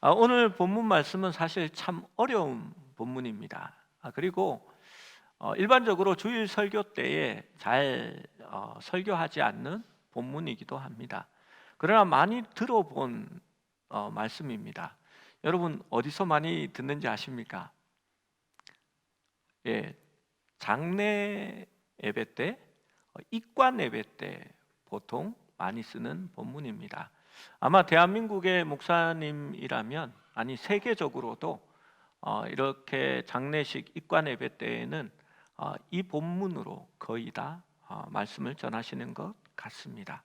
오늘 본문 말씀은 사실 참 어려운 본문입니다. 그리고 일반적으로 주일 설교 때에 잘 설교하지 않는 본문이기도 합니다. 그러나 많이 들어본 말씀입니다. 여러분 어디서 많이 듣는지 아십니까? 예, 장례 예배 때, 입관 예배 때 보통 많이 쓰는 본문입니다. 아마 대한민국의 목사님이라면, 아니 세계적으로도 이렇게 장례식 입관 예배 때에는 이 본문으로 거의 다 말씀을 전하시는 것 같습니다.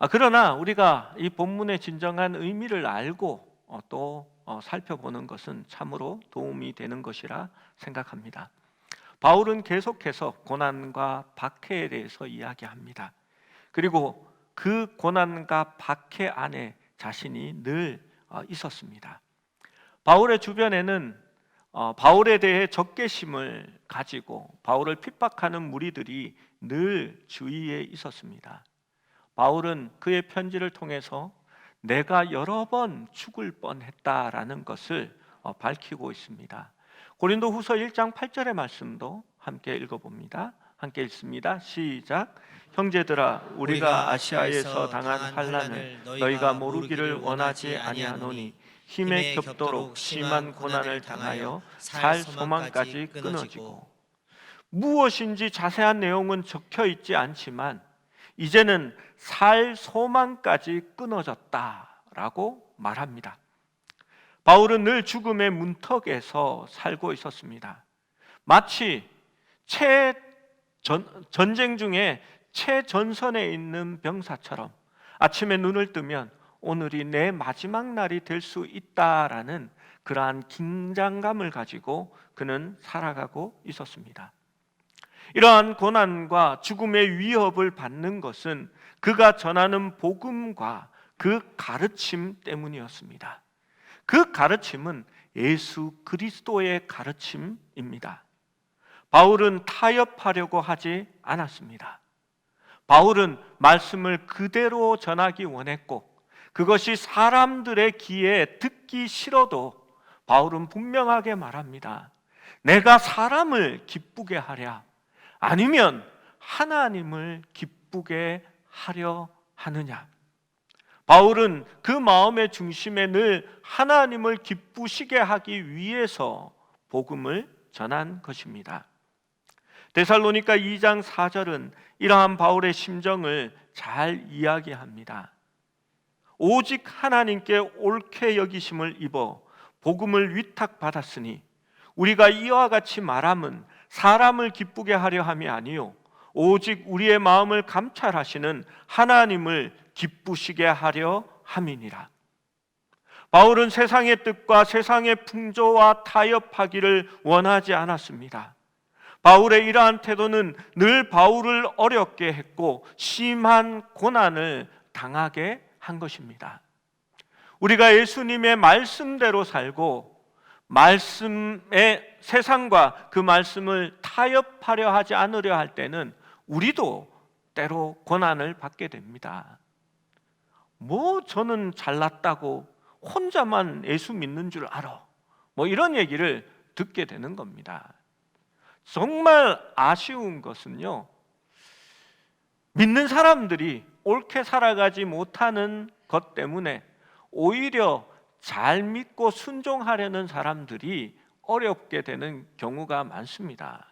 그러나 우리가 이 본문의 진정한 의미를 알고 또 살펴보는 것은 참으로 도움이 되는 것이라 생각합니다. 바울은 계속해서 고난과 박해에 대해서 이야기합니다. 그리고 그 고난과 박해 안에 자신이 늘 있었습니다. 바울의 주변에는 바울에 대해 적개심을 가지고 바울을 핍박하는 무리들이 늘 주위에 있었습니다. 바울은 그의 편지를 통해서 내가 여러 번 죽을 뻔했다라는 것을 밝히고 있습니다. 고린도후서 1장 8절의 말씀도 함께 읽어봅니다. 함께 읽습니다. 시작. 형제들아, 우리가 아시아에서 당한 환난을 너희가 모르기를 원하지 아니하노니 힘에 겹도록 심한 고난을 당하여 살 소망까지 끊어지고. 무엇인지 자세한 내용은 적혀 있지 않지만 이제는 살 소망까지 끊어졌다라고 말합니다. 바울은 늘 죽음의 문턱에서 살고 있었습니다. 마치 전쟁 중에 최전선에 있는 병사처럼 아침에 눈을 뜨면 오늘이 내 마지막 날이 될 수 있다라는 그러한 긴장감을 가지고 그는 살아가고 있었습니다. 이러한 고난과 죽음의 위협을 받는 것은 그가 전하는 복음과 그 가르침 때문이었습니다. 그 가르침은 예수 그리스도의 가르침입니다. 바울은 타협하려고 하지 않았습니다. 바울은 말씀을 그대로 전하기 원했고 그것이 사람들의 귀에 듣기 싫어도 바울은 분명하게 말합니다. 내가 사람을 기쁘게 하랴 아니면 하나님을 기쁘게 하려 하느냐. 바울은 그 마음의 중심에 늘 하나님을 기쁘시게 하기 위해서 복음을 전한 것입니다. 데살로니가 2장 4절은 이러한 바울의 심정을 잘 이야기합니다. 오직 하나님께 옳게 여기심을 입어 복음을 위탁받았으니 우리가 이와 같이 말함은 사람을 기쁘게 하려 함이 아니요 오직 우리의 마음을 감찰하시는 하나님을 기쁘시게 하려 함이니라. 바울은 세상의 뜻과 세상의 풍조와 타협하기를 원하지 않았습니다. 바울의 이러한 태도는 늘 바울을 어렵게 했고 심한 고난을 당하게 한 것입니다. 우리가 예수님의 말씀대로 살고 말씀의 세상과 그 말씀을 타협하려 하지 않으려 할 때는 우리도 때로 고난을 받게 됩니다. 저는 잘났다고 혼자만 예수 믿는 줄 알아, 이런 얘기를 듣게 되는 겁니다. 정말 아쉬운 것은요, 믿는 사람들이 옳게 살아가지 못하는 것 때문에 오히려 잘 믿고 순종하려는 사람들이 어렵게 되는 경우가 많습니다.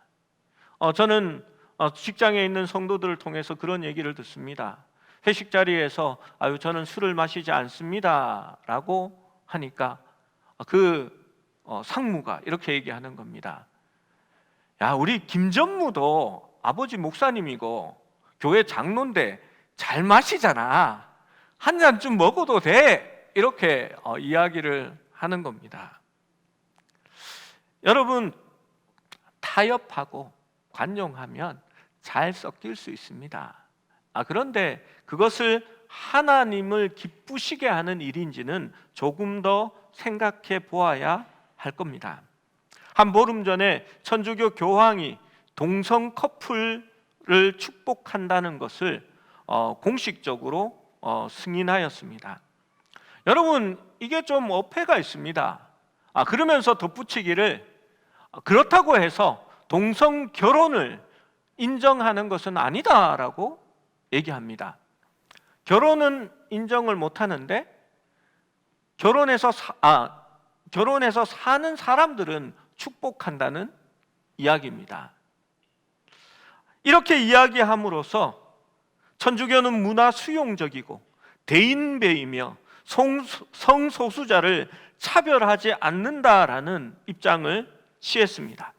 저는 직장에 있는 성도들을 통해서 그런 얘기를 듣습니다. 회식 자리에서 저는 술을 마시지 않습니다 라고 하니까 그 상무가 이렇게 얘기하는 겁니다. 야, 우리 김전무도 아버지 목사님이고 교회 장로인데 잘 마시잖아. 한 잔 좀 먹어도 돼. 이렇게 이야기를 하는 겁니다. 여러분, 타협하고 관용하면 잘 섞일 수 있습니다. 그런데 그것을 하나님을 기쁘시게 하는 일인지는 조금 더 생각해 보아야 할 겁니다. 한 보름 전에 천주교 교황이 동성 커플을 축복한다는 것을 공식적으로 승인하였습니다. 여러분, 이게 좀 어폐가 있습니다. 그러면서 덧붙이기를 그렇다고 해서 동성 결혼을 인정하는 것은 아니다라고 얘기합니다. 결혼은 인정을 못하는데 결혼해서 사는 사람들은 축복한다는 이야기입니다. 이렇게 이야기함으로써 천주교는 문화 수용적이고 대인배이며 성소수자를 차별하지 않는다라는 입장을 취했습니다.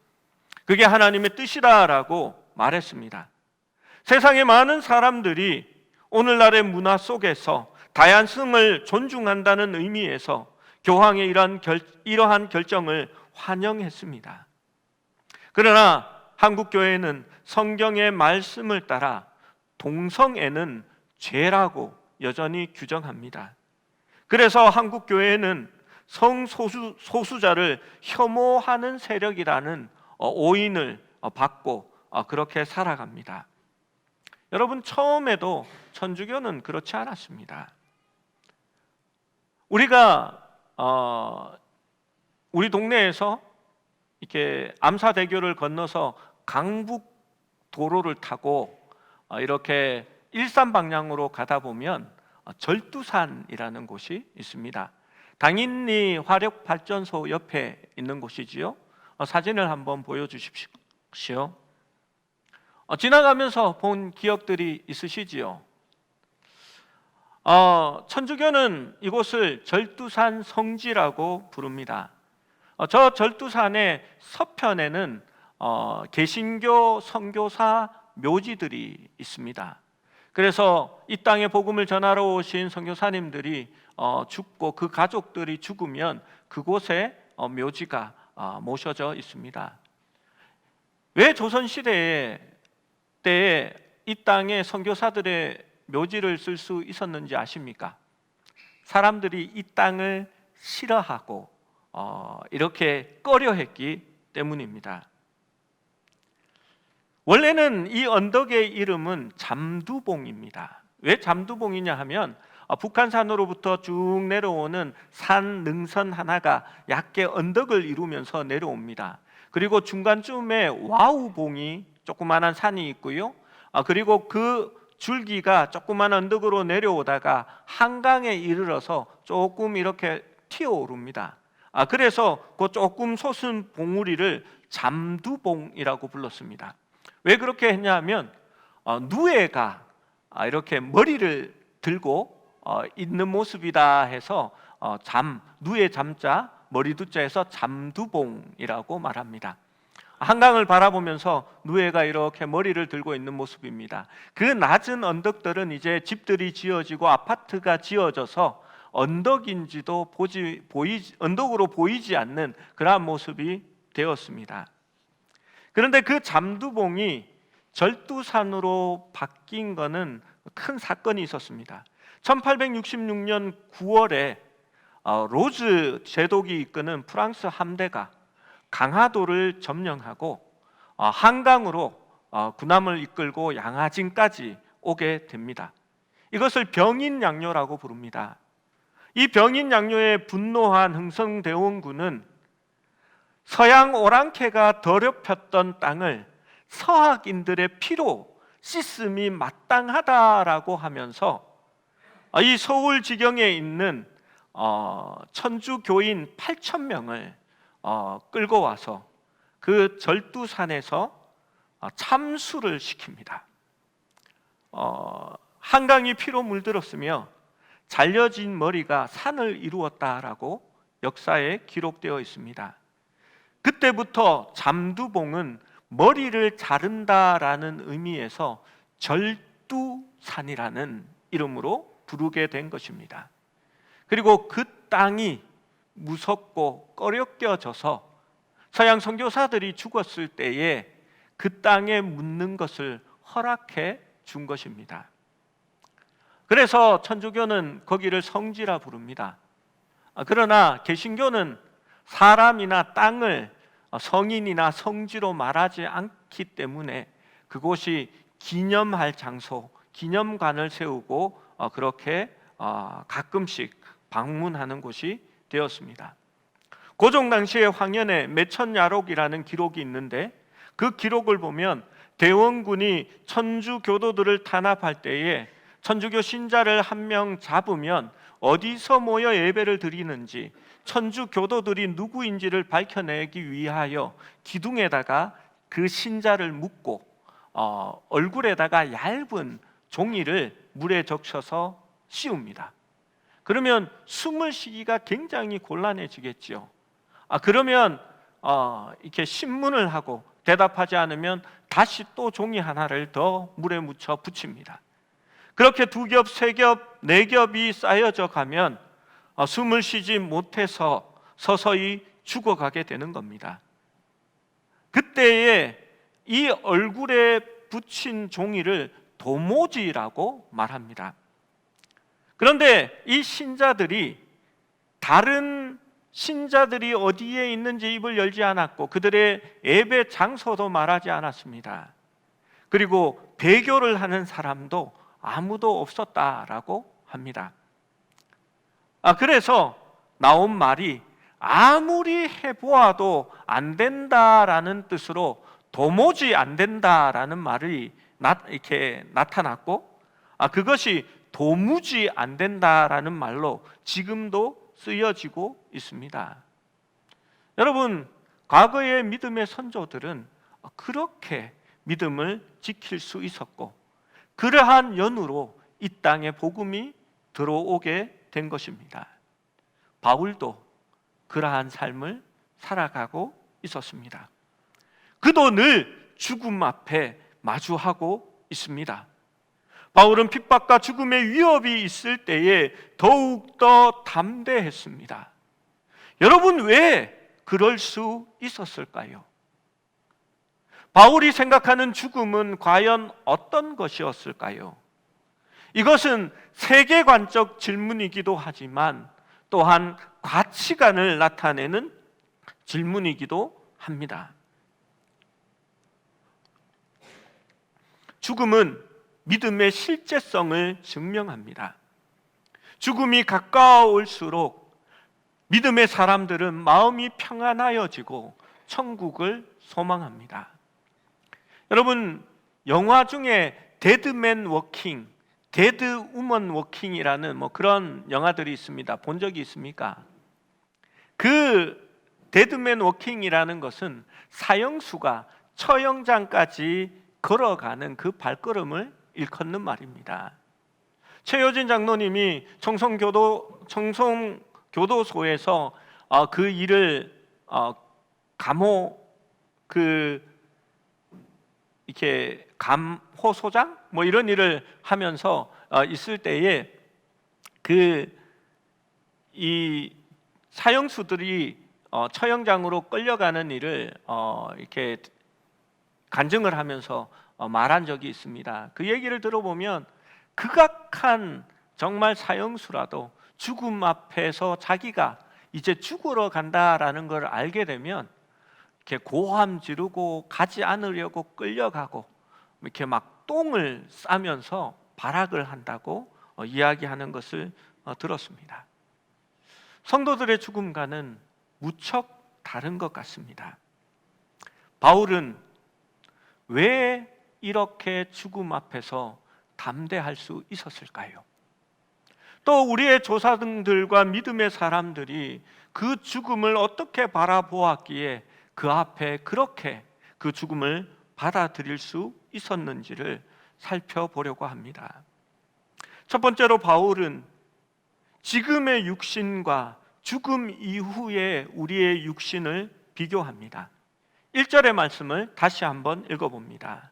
그게 하나님의 뜻이다라고 말했습니다. 세상의 많은 사람들이 오늘날의 문화 속에서 다양성을 존중한다는 의미에서 교황의 이러한 결정을 환영했습니다. 그러나 한국교회는 성경의 말씀을 따라 동성애는 죄라고 여전히 규정합니다. 그래서 한국교회는 성소수자를 혐오하는 세력이라는 오인을 받고 그렇게 살아갑니다. 여러분, 처음에도 천주교는 그렇지 않았습니다. 우리가 우리 동네에서 이렇게 암사대교를 건너서 강북 도로를 타고 이렇게 일산 방향으로 가다 보면 절두산이라는 곳이 있습니다. 당인리 화력발전소 옆에 있는 곳이지요. 사진을 한번 보여주십시오. 지나가면서 본 기억들이 있으시지요. 천주교는 이곳을 절두산 성지라고 부릅니다. 저 절두산의 서편에는 개신교 선교사 묘지들이 있습니다. 그래서 이 땅에 복음을 전하러 오신 선교사님들이 죽고 그 가족들이 죽으면 그곳에 묘지가 모셔져 있습니다. 왜 조선시대 때에 이 땅에 선교사들의 묘지를 쓸 수 있었는지 아십니까? 사람들이 이 땅을 싫어하고 이렇게 꺼려했기 때문입니다. 원래는 이 언덕의 이름은 잠두봉입니다. 왜 잠두봉이냐 하면 북한산으로부터 쭉 내려오는 산 능선 하나가 얕게 언덕을 이루면서 내려옵니다. 그리고 중간쯤에 와우봉이 조그마한 산이 있고요. 그리고 그 줄기가 조그만 언덕으로 내려오다가 한강에 이르러서 조금 이렇게 튀어오릅니다. 그래서 그 조금 솟은 봉우리를 잠두봉이라고 불렀습니다. 왜 그렇게 했냐면 누에가 이렇게 머리를 들고 있는 모습이다 해서 누에 잠자 머리 두자에서 잠두봉이라고 말합니다. 한강을 바라보면서 누에가 이렇게 머리를 들고 있는 모습입니다. 그 낮은 언덕들은 이제 집들이 지어지고 아파트가 지어져서 언덕인지도 언덕으로 보이지 않는 그러한 모습이 되었습니다. 그런데 그 잠두봉이 절두산으로 바뀐 것은 큰 사건이 있었습니다. 1866년 9월에 로즈 제독이 이끄는 프랑스 함대가 강화도를 점령하고 한강으로 군함을 이끌고 양화진까지 오게 됩니다. 이것을 병인양요라고 부릅니다. 이 병인양요에 분노한 흥성대원군은 서양 오랑캐가 더럽혔던 땅을 서학인들의 피로 씻음이 마땅하다라고 하면서 이 서울지경에 있는 천주교인 8,000명을 끌고 와서 그 절두산에서 참수를 시킵니다. 한강이 피로 물들었으며 잘려진 머리가 산을 이루었다라고 역사에 기록되어 있습니다. 그때부터 잠두봉은 머리를 자른다라는 의미에서 절두산이라는 이름으로 부르게 된 것입니다. 그리고 그 땅이 무섭고 꺼려껴져서 서양 선교사들이 죽었을 때에 그 땅에 묻는 것을 허락해 준 것입니다. 그래서 천주교는 거기를 성지라 부릅니다. 그러나 개신교는 사람이나 땅을 성인이나 성지로 말하지 않기 때문에 그곳이 기념할 장소, 기념관을 세우고 그렇게 가끔씩 방문하는 곳이 되었습니다. 고종 당시에 황현의 매천야록이라는 기록이 있는데 그 기록을 보면 대원군이 천주 교도들을 탄압할 때에 천주교 신자를 한 명 잡으면 어디서 모여 예배를 드리는지 천주 교도들이 누구인지를 밝혀내기 위하여 기둥에다가 그 신자를 묶고 얼굴에다가 얇은 종이를 물에 적셔서 씌웁니다. 그러면 숨을 쉬기가 굉장히 곤란해지겠지요. 그러면 이렇게 신문을 하고 대답하지 않으면 다시 또 종이 하나를 더 물에 묻혀 붙입니다. 그렇게 2겹, 3겹, 4겹이 쌓여져 가면 숨을 쉬지 못해서 서서히 죽어가게 되는 겁니다. 그때에 이 얼굴에 붙인 종이를 도모지라고 말합니다. 그런데 이 신자들이 다른 신자들이 어디에 있는지 입을 열지 않았고 그들의 예배 장소도 말하지 않았습니다. 그리고 배교를 하는 사람도 아무도 없었다라고 합니다. 그래서 나온 말이 아무리 해보아도 안 된다라는 뜻으로 도무지 안 된다라는 말이 이렇게 나타났고 그것이 도무지 안 된다라는 말로 지금도 쓰여지고 있습니다. 여러분, 과거의 믿음의 선조들은 그렇게 믿음을 지킬 수 있었고 그러한 연유로 이 땅에 복음이 들어오게 된 것입니다. 바울도 그러한 삶을 살아가고 있었습니다. 그도 늘 죽음 앞에 마주하고 있습니다. 바울은 핍박과 죽음의 위협이 있을 때에 더욱더 담대했습니다. 여러분, 왜 그럴 수 있었을까요? 바울이 생각하는 죽음은 과연 어떤 것이었을까요? 이것은 세계관적 질문이기도 하지만 또한 가치관을 나타내는 질문이기도 합니다. 죽음은 믿음의 실제성을 증명합니다. 죽음이 가까울수록 믿음의 사람들은 마음이 평안하여지고 천국을 소망합니다. 여러분, 영화 중에 데드맨 워킹, 데드 우먼 워킹이라는 그런 영화들이 있습니다. 본 적이 있습니까? 그 데드맨 워킹이라는 것은 사형수가 처형장까지 걸어가는 그 발걸음을 일컫는 말입니다. 최효진 장로님이 청송교도소에서 그 일을 이렇게 감호소장 이런 일을 하면서 있을 때에 이 사형수들이 처형장으로 끌려가는 일을 이렇게 간증을 하면서 말한 적이 있습니다. 그 얘기를 들어보면 극악한 정말 사형수라도 죽음 앞에서 자기가 이제 죽으러 간다라는 걸 알게 되면 이렇게 고함 지르고 가지 않으려고 끌려가고 이렇게 막 똥을 싸면서 발악을 한다고 이야기하는 것을 들었습니다. 성도들의 죽음과는 무척 다른 것 같습니다. 바울은 왜 이렇게 죽음 앞에서 담대할 수 있었을까요? 또 우리의 조상들과 믿음의 사람들이 그 죽음을 어떻게 바라보았기에 그 앞에 그렇게 그 죽음을 받아들일 수 있었는지를 살펴보려고 합니다. 첫 번째로 바울은 지금의 육신과 죽음 이후의 우리의 육신을 비교합니다. 1절의 말씀을 다시 한번 읽어봅니다.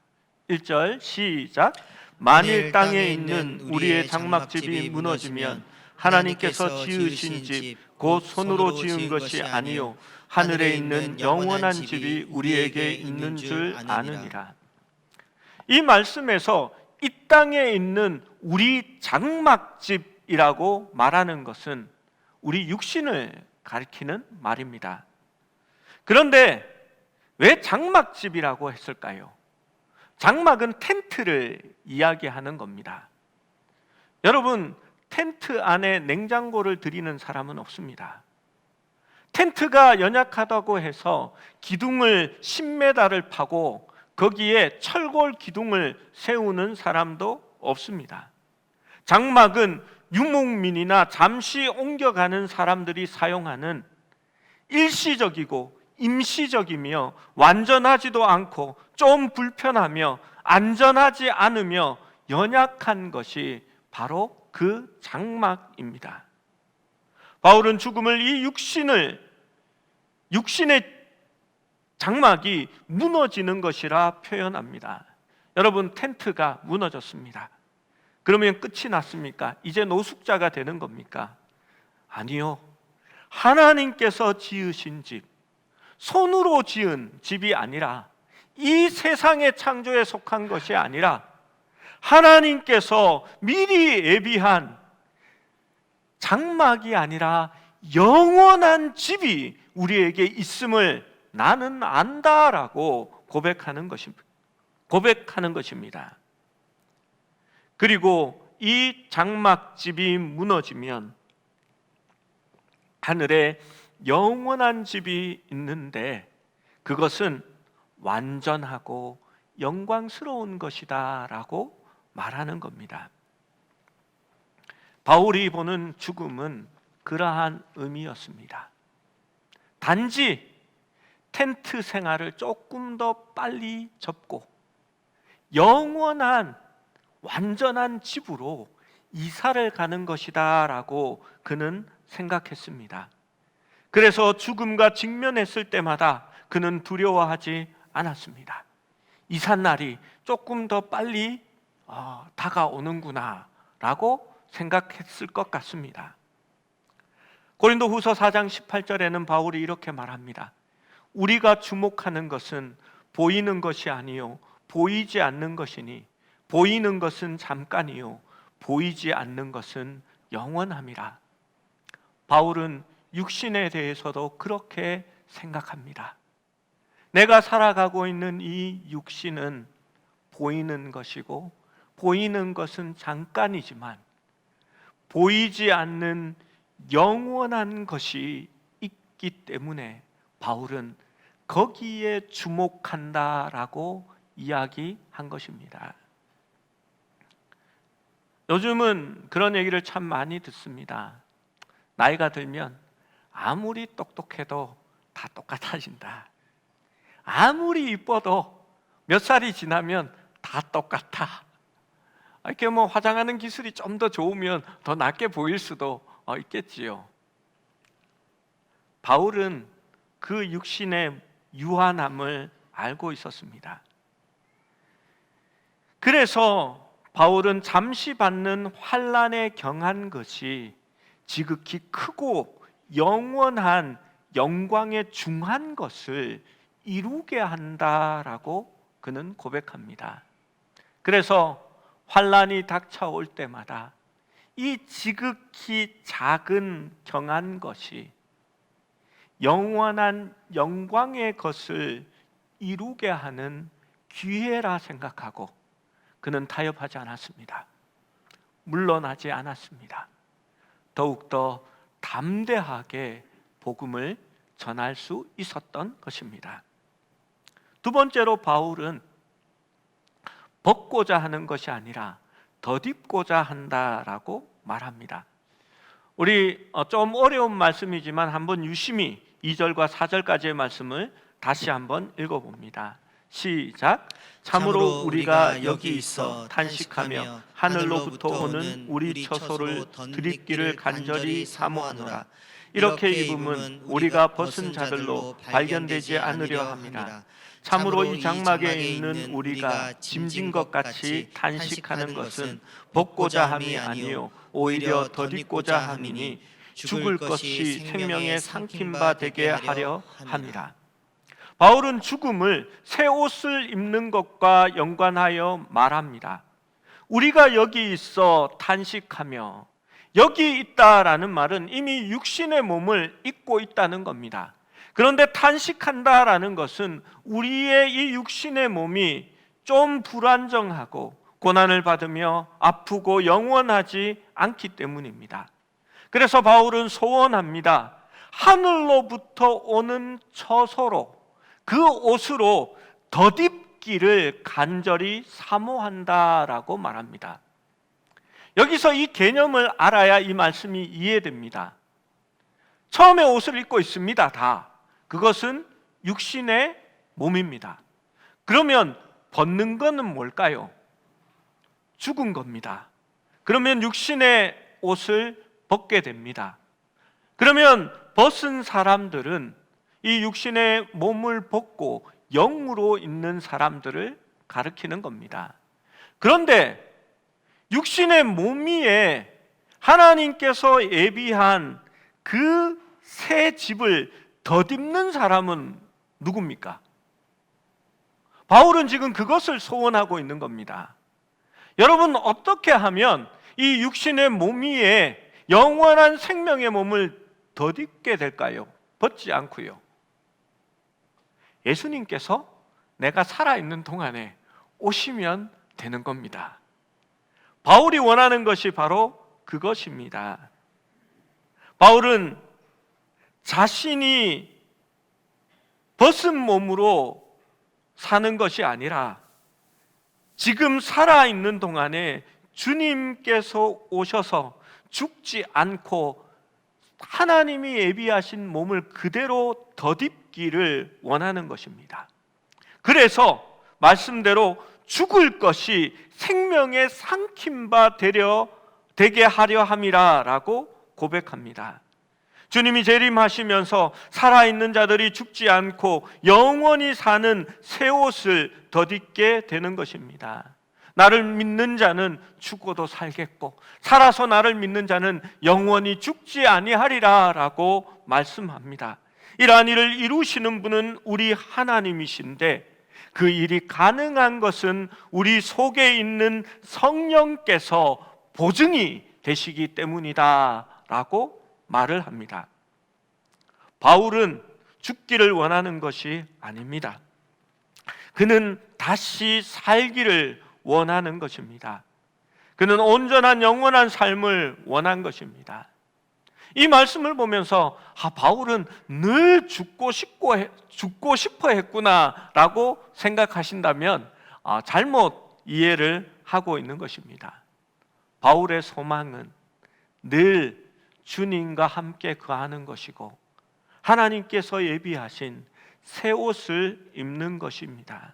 1절 시작. 만일 땅에 있는 우리의 장막집이 무너지면 하나님께서 지으신 집 곧 손으로 지은 것이 아니요 하늘에 있는 영원한 집이 우리에게 있는 줄 아느니라. 이 말씀에서 이 땅에 있는 우리 장막집이라고 말하는 것은 우리 육신을 가리키는 말입니다. 그런데 왜 장막집이라고 했을까요? 장막은 텐트를 이야기하는 겁니다. 여러분, 텐트 안에 냉장고를 들이는 사람은 없습니다. 텐트가 연약하다고 해서 기둥을 10m를 파고 거기에 철골 기둥을 세우는 사람도 없습니다. 장막은 유목민이나 잠시 옮겨가는 사람들이 사용하는 일시적이고 임시적이며 완전하지도 않고 좀 불편하며 안전하지 않으며 연약한 것이 바로 그 장막입니다. 바울은 죽음을 이 육신의 장막이 무너지는 것이라 표현합니다. 여러분, 텐트가 무너졌습니다. 그러면 끝이 났습니까? 이제 노숙자가 되는 겁니까? 아니요. 하나님께서 지으신 집, 손으로 지은 집이 아니라, 이 세상의 창조에 속한 것이 아니라 하나님께서 미리 예비한 장막이 아니라 영원한 집이 우리에게 있음을 나는 안다라고 고백하는 것입니다. 그리고 이 장막집이 무너지면 하늘에 영원한 집이 있는데 그것은 완전하고 영광스러운 것이다 라고 말하는 겁니다. 바울이 보는 죽음은 그러한 의미였습니다. 단지 텐트 생활을 조금 더 빨리 접고 영원한 완전한 집으로 이사를 가는 것이다 라고 그는 생각했습니다. 그래서 죽음과 직면했을 때마다 그는 두려워하지 않았습니다. 이삿날이 조금 더 빨리 다가오는구나 라고 생각했을 것 같습니다. 고린도후서 4장 18절에는 바울이 이렇게 말합니다. 우리가 주목하는 것은 보이는 것이 아니요 보이지 않는 것이니 보이는 것은 잠깐이요 보이지 않는 것은 영원함이라. 바울은 육신에 대해서도 그렇게 생각합니다. 내가 살아가고 있는 이 육신은 보이는 것이고 보이는 것은 잠깐이지만 보이지 않는 영원한 것이 있기 때문에 바울은 거기에 주목한다라고 이야기한 것입니다. 요즘은 그런 얘기를 참 많이 듣습니다. 나이가 들면 아무리 똑똑해도 다 똑같아진다. 아무리 이뻐도 몇 살이 지나면 다 똑같아. 이렇게 화장하는 기술이 좀 더 좋으면 더 낫게 보일 수도 있겠지요. 바울은 그 육신의 유한함을 알고 있었습니다. 그래서 바울은 잠시 받는 환난에 경한 것이 지극히 크고 영원한 영광에 중한 것을 이루게 한다라고 그는 고백합니다. 그래서 환난이 닥쳐올 때마다 이 지극히 작은 경한 것이 영원한 영광의 것을 이루게 하는 기회라 생각하고 그는 타협하지 않았습니다. 물러나지 않았습니다. 더욱더 담대하게 복음을 전할 수 있었던 것입니다. 두 번째로 바울은 벗고자 하는 것이 아니라 덧입고자 한다라고 말합니다. 우리 좀 어려운 말씀이지만 한번 유심히 2절과 4절까지의 말씀을 다시 한번 읽어봅니다. 시작. 참으로 우리가 여기 있어 탄식하며 하늘로부터 오는 우리 처소를 드립기를 간절히 사모하노라. 이렇게 입음은 우리가 벗은 자들로 발견되지 않으려 함이라. 참으로 이 장막에 있는 우리가 짐진 것 같이 탄식하는 것은 벗고자 함이 아니요 오히려 덧입고자 함이니 죽을 것이 생명의 삼킨 바 되게 하려 함이라. 바울은 죽음을 새 옷을 입는 것과 연관하여 말합니다. 우리가 여기 있어 탄식하며, 여기 있다라는 말은 이미 육신의 몸을 입고 있다는 겁니다. 그런데 탄식한다라는 것은 우리의 이 육신의 몸이 좀 불안정하고 고난을 받으며 아프고 영원하지 않기 때문입니다. 그래서 바울은 소원합니다. 하늘로부터 오는 처소로, 그 옷으로 덧입기를 간절히 사모한다라고 말합니다. 여기서 이 개념을 알아야 이 말씀이 이해됩니다. 처음에 옷을 입고 있습니다. 다. 그것은 육신의 몸입니다. 그러면 벗는 것은 뭘까요? 죽은 겁니다. 그러면 육신의 옷을 벗게 됩니다. 그러면 벗은 사람들은 이 육신의 몸을 벗고 영으로 있는 사람들을 가리키는 겁니다. 그런데 육신의 몸 위에 하나님께서 예비한 그 새 집을 덧입는 사람은 누굽니까? 바울은 지금 그것을 소원하고 있는 겁니다. 여러분, 어떻게 하면 이 육신의 몸 위에 영원한 생명의 몸을 덧입게 될까요? 벗지 않고요. 예수님께서 내가 살아있는 동안에 오시면 되는 겁니다. 바울이 원하는 것이 바로 그것입니다. 바울은 자신이 벗은 몸으로 사는 것이 아니라 지금 살아있는 동안에 주님께서 오셔서 죽지 않고 하나님이 예비하신 몸을 그대로 덧입기를 원하는 것입니다. 그래서 말씀대로 죽을 것이 생명의 삼킴바 되게 하려 함이라라고 고백합니다. 주님이 재림하시면서 살아있는 자들이 죽지 않고 영원히 사는 새 옷을 덧입게 되는 것입니다. 나를 믿는 자는 죽어도 살겠고 살아서 나를 믿는 자는 영원히 죽지 아니하리라 라고 말씀합니다. 이러한 일을 이루시는 분은 우리 하나님이신데 그 일이 가능한 것은 우리 속에 있는 성령께서 보증이 되시기 때문이다 라고 말을 합니다. 바울은 죽기를 원하는 것이 아닙니다. 그는 다시 살기를 원하는 것입니다. 그는 온전한 영원한 삶을 원한 것입니다. 이 말씀을 보면서 바울은 늘 죽고 싶어 했구나라고 생각하신다면 잘못 이해를 하고 있는 것입니다. 바울의 소망은 늘 주님과 함께 거하는 것이고 하나님께서 예비하신 새 옷을 입는 것입니다.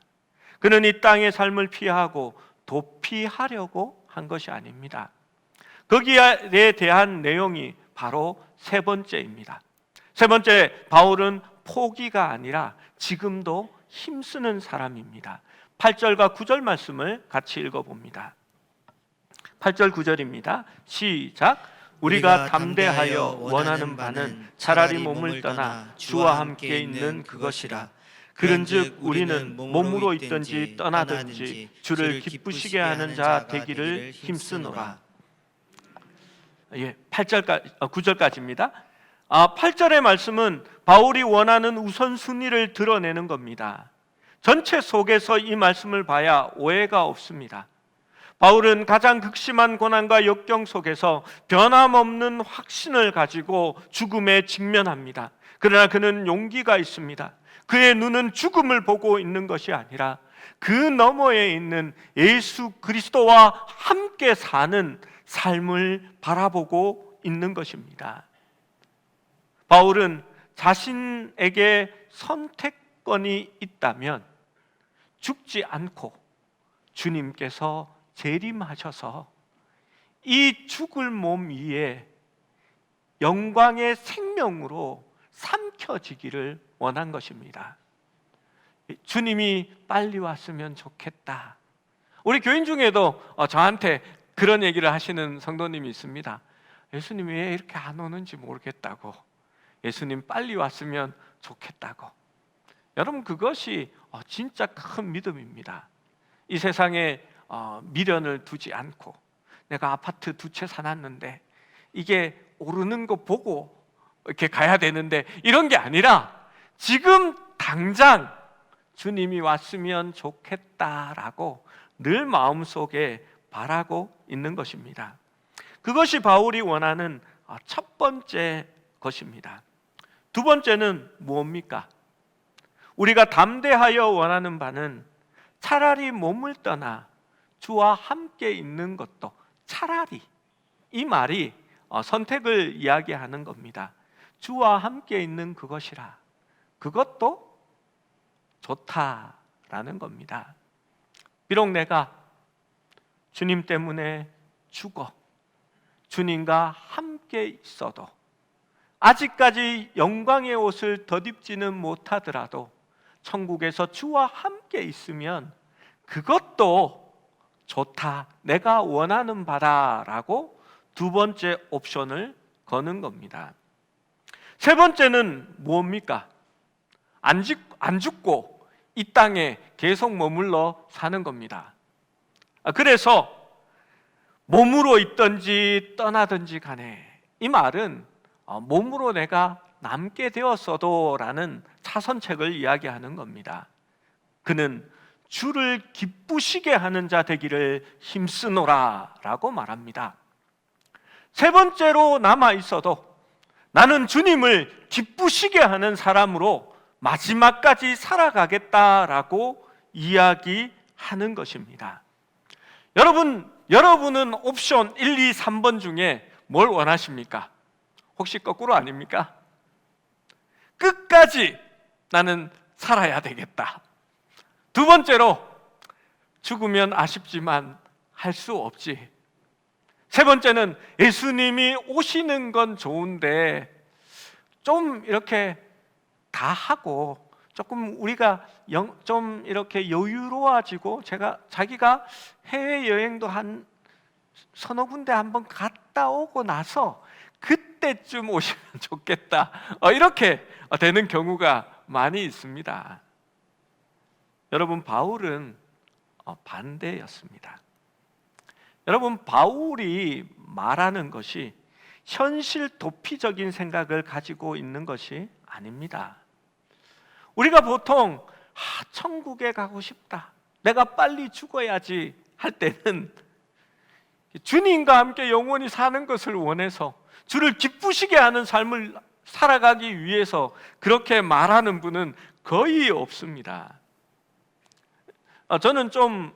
그는 이 땅의 삶을 피하고 도피하려고 한 것이 아닙니다. 거기에 대한 내용이 바로 세 번째입니다. 세 번째, 바울은 포기가 아니라 지금도 힘쓰는 사람입니다. 8절과 9절 말씀을 같이 읽어봅니다. 8절 9절입니다. 시작. 우리가 담대하여 원하는 바는 차라리 몸을 떠나 주와 함께 있는 그것이라. 그런즉 우리는 몸으로 있든지 떠나든지 주를 기쁘시게 하는 자 되기를 힘쓰노라. 9절까지입니다. 8절의 말씀은 바울이 원하는 우선순위를 드러내는 겁니다. 전체 속에서 이 말씀을 봐야 오해가 없습니다. 바울은 가장 극심한 고난과 역경 속에서 변함없는 확신을 가지고 죽음에 직면합니다. 그러나 그는 용기가 있습니다. 그의 눈은 죽음을 보고 있는 것이 아니라 그 너머에 있는 예수 그리스도와 함께 사는 삶을 바라보고 있는 것입니다. 바울은 자신에게 선택권이 있다면 죽지 않고 주님께서 재림하셔서 이 죽을 몸 위에 영광의 생명으로 삼켜지기를 원한 것입니다. 주님이 빨리 왔으면 좋겠다. 우리 교인 중에도 저한테 그런 얘기를 하시는 성도님이 있습니다. 예수님이 왜 이렇게 안 오는지 모르겠다고, 예수님 빨리 왔으면 좋겠다고. 여러분, 그것이 진짜 큰 믿음입니다. 이 세상에 미련을 두지 않고 내가 아파트 2채 사놨는데 이게 오르는 거 보고 이렇게 가야 되는데 이런 게 아니라 지금 당장 주님이 왔으면 좋겠다라고 늘 마음속에 바라고 있는 것입니다. 그것이 바울이 원하는 첫 번째 것입니다. 두 번째는 무엇입니까? 우리가 담대하여 원하는 바는 차라리 몸을 떠나 주와 함께 있는 것도, 차라리, 이 말이 선택을 이야기하는 겁니다. 주와 함께 있는 그것이라, 그것도 좋다라는 겁니다. 비록 내가 주님 때문에 죽어 주님과 함께 있어도, 아직까지 영광의 옷을 덧입지는 못하더라도 천국에서 주와 함께 있으면 그것도 좋다, 내가 원하는 바다라고 두 번째 옵션을 거는 겁니다. 세 번째는 무엇입니까? 안 죽고 이 땅에 계속 머물러 사는 겁니다. 그래서 몸으로 있든지 떠나든지 간에, 이 말은 몸으로 내가 남게 되었어도 라는 차선책을 이야기하는 겁니다. 그는 주를 기쁘시게 하는 자 되기를 힘쓰노라 라고 말합니다. 세 번째로 남아 있어도 나는 주님을 기쁘시게 하는 사람으로 마지막까지 살아가겠다라고 이야기하는 것입니다. 여러분은 옵션 1, 2, 3번 중에 뭘 원하십니까? 혹시 거꾸로 아닙니까? 끝까지 나는 살아야 되겠다. 두 번째로, 죽으면 아쉽지만 할 수 없지. 세 번째는, 예수님이 오시는 건 좋은데 좀 이렇게 다 하고 조금 우리가 좀 이렇게 여유로워지고, 자기가 해외여행도 한 서너 군데 한번 갔다 오고 나서 그때쯤 오시면 좋겠다, 이렇게 되는 경우가 많이 있습니다. 여러분, 바울은 반대였습니다. 여러분, 바울이 말하는 것이 현실 도피적인 생각을 가지고 있는 것이 아닙니다. 우리가 보통 천국에 가고 싶다, 내가 빨리 죽어야지 할 때는 주님과 함께 영원히 사는 것을 원해서 주를 기쁘시게 하는 삶을 살아가기 위해서 그렇게 말하는 분은 거의 없습니다. 저는 좀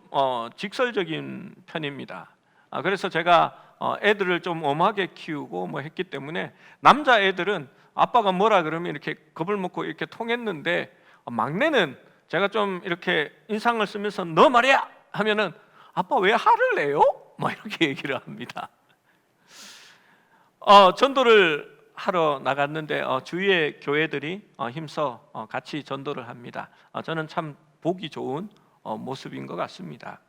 직설적인 편입니다. 그래서 제가 애들을 좀 엄하게 키우고 했기 때문에, 남자 애들은 아빠가 뭐라 그러면 이렇게 겁을 먹고 이렇게 통했는데, 막내는 제가 좀 이렇게 인상을 쓰면서 너 말이야 하면은 아빠 왜 화를 내요? 이렇게 얘기를 합니다. 전도를 하러 나갔는데 주위의 교회들이 힘써 같이 전도를 합니다. 저는 참 보기 좋은 모습인 것 같습니다.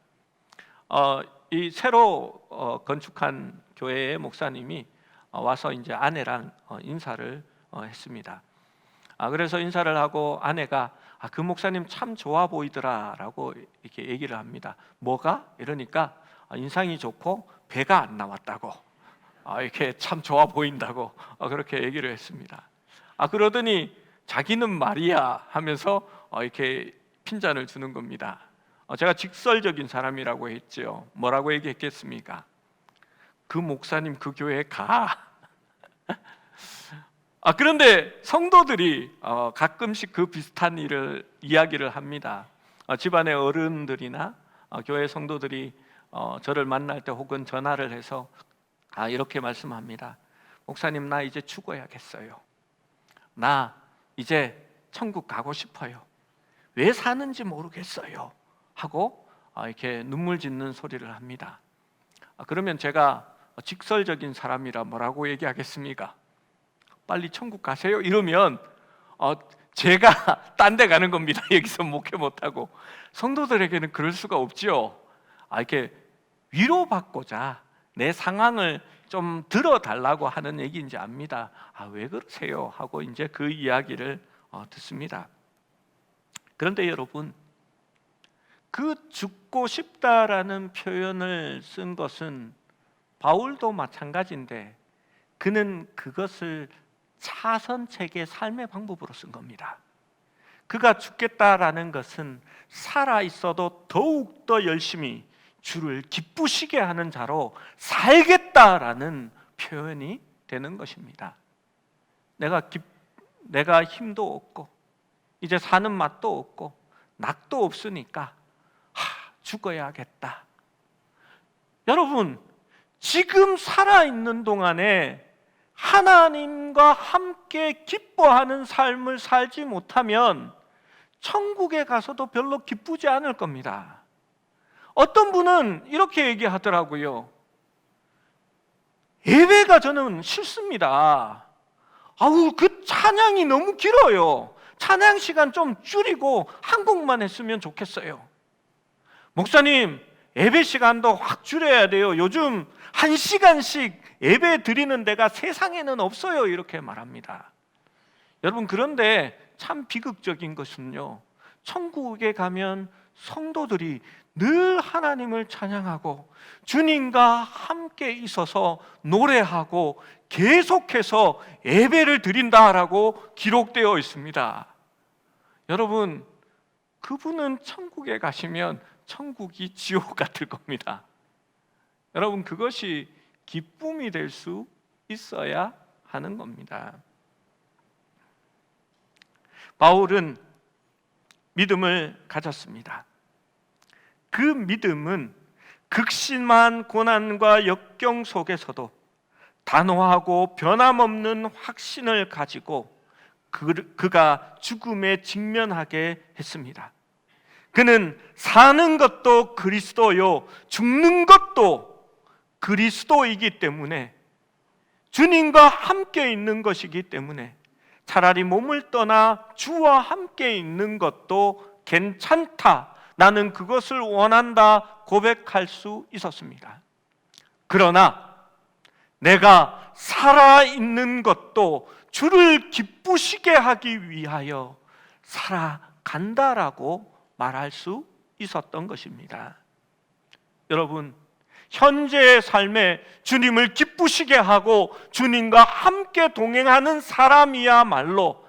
이 새로 건축한 교회의 목사님이 와서 이제 아내랑 인사를 했습니다. 그래서 인사를 하고 아내가 그 목사님 참 좋아 보이더라라고 이렇게 얘기를 합니다. 뭐가? 이러니까 인상이 좋고 배가 안 나왔다고, 이렇게 참 좋아 보인다고 그렇게 얘기를 했습니다. 그러더니 자기는 말이야 하면서 이렇게 핀잔을 주는 겁니다. 제가 직설적인 사람이라고 했죠. 뭐라고 얘기했겠습니까? 그 목사님 그 교회에 가. 그런데 성도들이 가끔씩 그 비슷한 이야기를 합니다. 집안의 어른들이나 교회 성도들이 저를 만날 때 혹은 전화를 해서 이렇게 말씀합니다. 목사님, 나 이제 죽어야겠어요. 나 이제 천국 가고 싶어요. 왜 사는지 모르겠어요 하고 이렇게 눈물 짓는 소리를 합니다. 그러면 제가 직설적인 사람이라 뭐라고 얘기하겠습니까? 빨리 천국 가세요 이러면 제가 딴 데 가는 겁니다. 여기서 목회 못하고. 성도들에게는 그럴 수가 없죠. 이렇게 위로받고자 내 상황을 좀 들어달라고 하는 얘기인지 압니다. 왜 그러세요? 하고 이제 그 이야기를 듣습니다. 그런데 여러분, 그 죽고 싶다라는 표현을 쓴 것은 바울도 마찬가지인데, 그는 그것을 차선책의 삶의 방법으로 쓴 겁니다. 그가 죽겠다라는 것은 살아 있어도 더욱더 열심히 주를 기쁘시게 하는 자로 살겠다라는 표현이 되는 것입니다. 내가 힘도 없고 이제 사는 맛도 없고 낙도 없으니까 죽어야겠다. 여러분, 지금 살아있는 동안에 하나님과 함께 기뻐하는 삶을 살지 못하면 천국에 가서도 별로 기쁘지 않을 겁니다. 어떤 분은 이렇게 얘기하더라고요. 예배가 저는 싫습니다. 그 찬양이 너무 길어요. 찬양 시간 좀 줄이고 한 곡만 했으면 좋겠어요. 목사님, 예배 시간도 확 줄여야 돼요. 요즘 1시간씩 예배 드리는 데가 세상에는 없어요. 이렇게 말합니다. 여러분, 그런데 참 비극적인 것은요, 천국에 가면 성도들이 늘 하나님을 찬양하고 주님과 함께 있어서 노래하고 계속해서 예배를 드린다라고 기록되어 있습니다. 여러분, 그분은 천국에 가시면 천국이 지옥 같을 겁니다. 여러분, 그것이 기쁨이 될 수 있어야 하는 겁니다. 바울은 믿음을 가졌습니다. 그 믿음은 극심한 고난과 역경 속에서도 단호하고 변함없는 확신을 가지고 그가 죽음에 직면하게 했습니다. 그는 사는 것도 그리스도요, 죽는 것도 그리스도이기 때문에, 주님과 함께 있는 것이기 때문에 차라리 몸을 떠나 주와 함께 있는 것도 괜찮다, 나는 그것을 원한다 고백할 수 있었습니다. 그러나 내가 살아있는 것도 주를 기쁘시게 하기 위하여 살아간다라고 말할 수 있었던 것입니다. 여러분, 현재의 삶에 주님을 기쁘시게 하고 주님과 함께 동행하는 사람이어야말로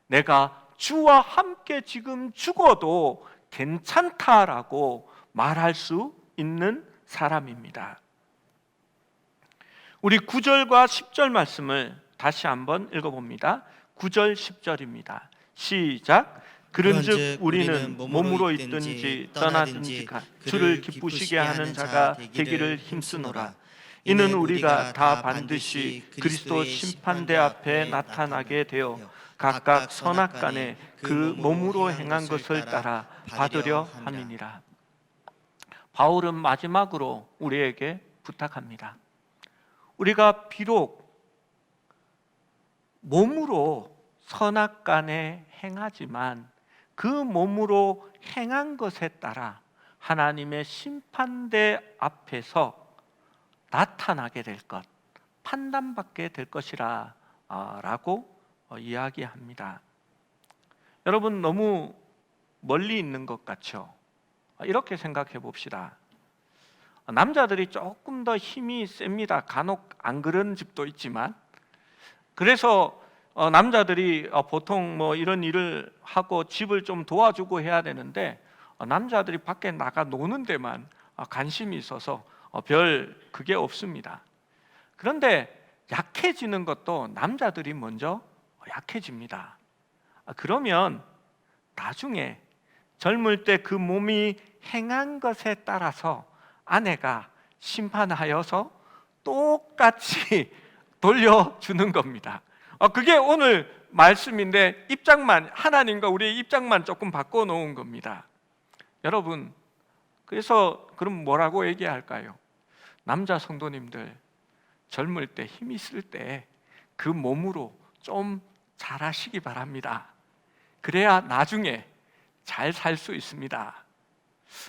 내가 주와 함께 지금 죽어도 괜찮다라고 말할 수 있는 사람입니다. 우리 9절과 10절 말씀을 다시 한번 읽어봅니다. 9절 10절입니다. 시작. 그런즉 우리는 몸으로 있든지 떠나든지 주를 기쁘시게 하는 자가 되기를 힘쓰노라. 이는 우리가 다 반드시 그리스도 심판대 앞에 나타나게 되어 각각 선악간에 그 몸으로 행한 것을 따라 받으려 함이니라. 바울은 마지막으로 우리에게 부탁합니다. 우리가 비록 몸으로 선악간에 행하지만 그 몸으로 행한 것에 따라 하나님의 심판대 앞에서 나타나게 될 것, 판단받게 될 것이라 라고 이야기합니다. 여러분, 너무 멀리 있는 것 같죠? 이렇게 생각해 봅시다. 남자들이 조금 더 힘이 셉니다. 간혹 안 그런 집도 있지만. 그래서 남자들이 보통 이런 일을 하고 집을 좀 도와주고 해야 되는데 남자들이 밖에 나가 노는 데만 관심이 있어서 별 그게 없습니다. 그런데 약해지는 것도 남자들이 먼저 약해집니다. 그러면 나중에 젊을 때 그 몸이 행한 것에 따라서 아내가 심판하여서 똑같이 돌려주는 겁니다. 그게 오늘 말씀인데 하나님과 우리의 입장만 조금 바꿔놓은 겁니다. 여러분, 그래서 그럼 뭐라고 얘기할까요? 남자 성도님들, 젊을 때 힘 있을 때 그 몸으로 좀 잘하시기 바랍니다. 그래야 나중에 잘 살 수 있습니다.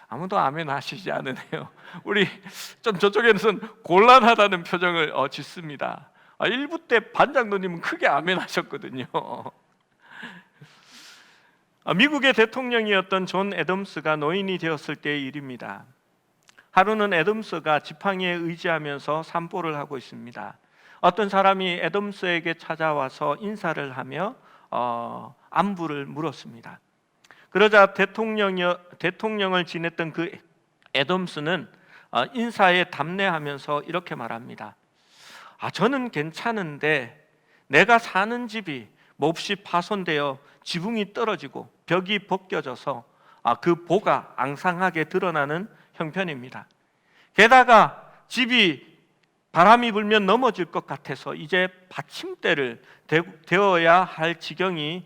아무도 아멘 하시지 않으네요. 우리 좀 저쪽에서는 곤란하다는 표정을 짓습니다. 1부 때 반장로님은 크게 아멘 하셨거든요. 미국의 대통령이었던 존 애덤스가 노인이 되었을 때의 일입니다. 하루는 애덤스가 지팡이에 의지하면서 산보를 하고 있습니다. 어떤 사람이 애덤스에게 찾아와서 인사를 하며 안부를 물었습니다. 그러자 대통령을 지냈던 그 애덤스는 인사에 답례하면서 이렇게 말합니다. 저는 괜찮은데 내가 사는 집이 몹시 파손되어 지붕이 떨어지고 벽이 벗겨져서 그 보가 앙상하게 드러나는 형편입니다. 게다가 집이 바람이 불면 넘어질 것 같아서 이제 받침대를 대어야 할 지경이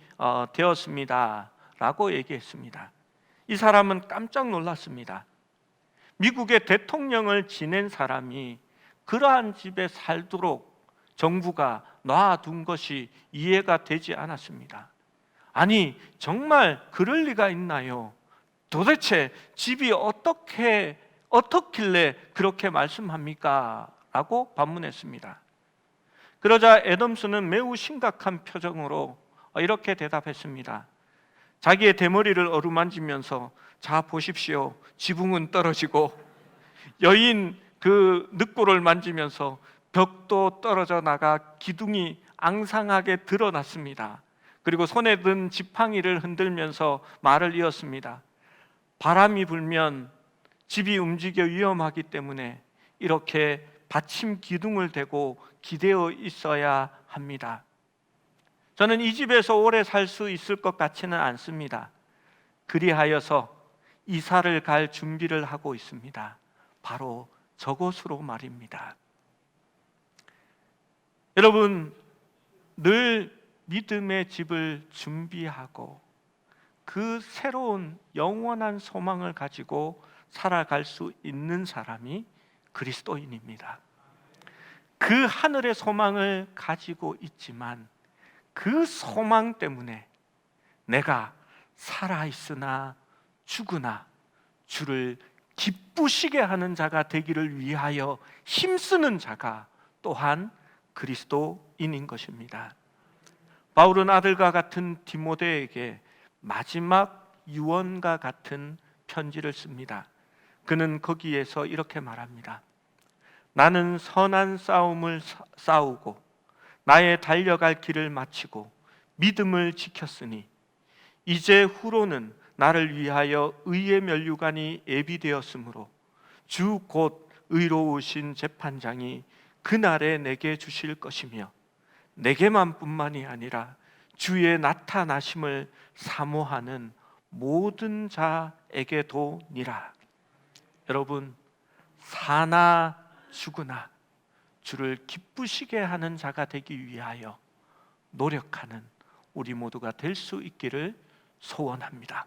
되었습니다 라고 얘기했습니다. 이 사람은 깜짝 놀랐습니다. 미국의 대통령을 지낸 사람이 그러한 집에 살도록 정부가 놔둔 것이 이해가 되지 않았습니다. 아니, 정말 그럴 리가 있나요? 도대체 집이 어떻길래 그렇게 말씀합니까? 라고 반문했습니다. 그러자 애덤스는 매우 심각한 표정으로 이렇게 대답했습니다. 자기의 대머리를 어루만지면서 자 보십시오, 지붕은 떨어지고 여인 그 늑골을 만지면서 벽도 떨어져 나가 기둥이 앙상하게 드러났습니다. 그리고 손에 든 지팡이를 흔들면서 말을 이었습니다. 바람이 불면 집이 움직여 위험하기 때문에 이렇게 받침 기둥을 대고 기대어 있어야 합니다. 저는 이 집에서 오래 살 수 있을 것 같지는 않습니다. 그리하여서 이사를 갈 준비를 하고 있습니다. 바로 저곳으로 말입니다. 여러분, 늘 믿음의 집을 준비하고 그 새로운 영원한 소망을 가지고 살아갈 수 있는 사람이 그리스도인입니다. 그 하늘의 소망을 가지고 있지만 그 소망 때문에 내가 살아있으나 죽으나 주를 기쁘시게 하는 자가 되기를 위하여 힘쓰는 자가 또한 그리스도인인 것입니다. 바울은 아들과 같은 디모데에게 마지막 유언과 같은 편지를 씁니다. 그는 거기에서 이렇게 말합니다. 나는 선한 싸움을 싸우고 나의 달려갈 길을 마치고 믿음을 지켰으니 이제 후로는 나를 위하여 의의 면류관이 예비되었으므로 주 곧 의로우신 재판장이 그날에 내게 주실 것이며 내게만 뿐만이 아니라 주의 나타나심을 사모하는 모든 자에게도니라. 여러분, 사나 죽으나 주를 기쁘시게 하는 자가 되기 위하여 노력하는 우리 모두가 될 수 있기를 소원합니다.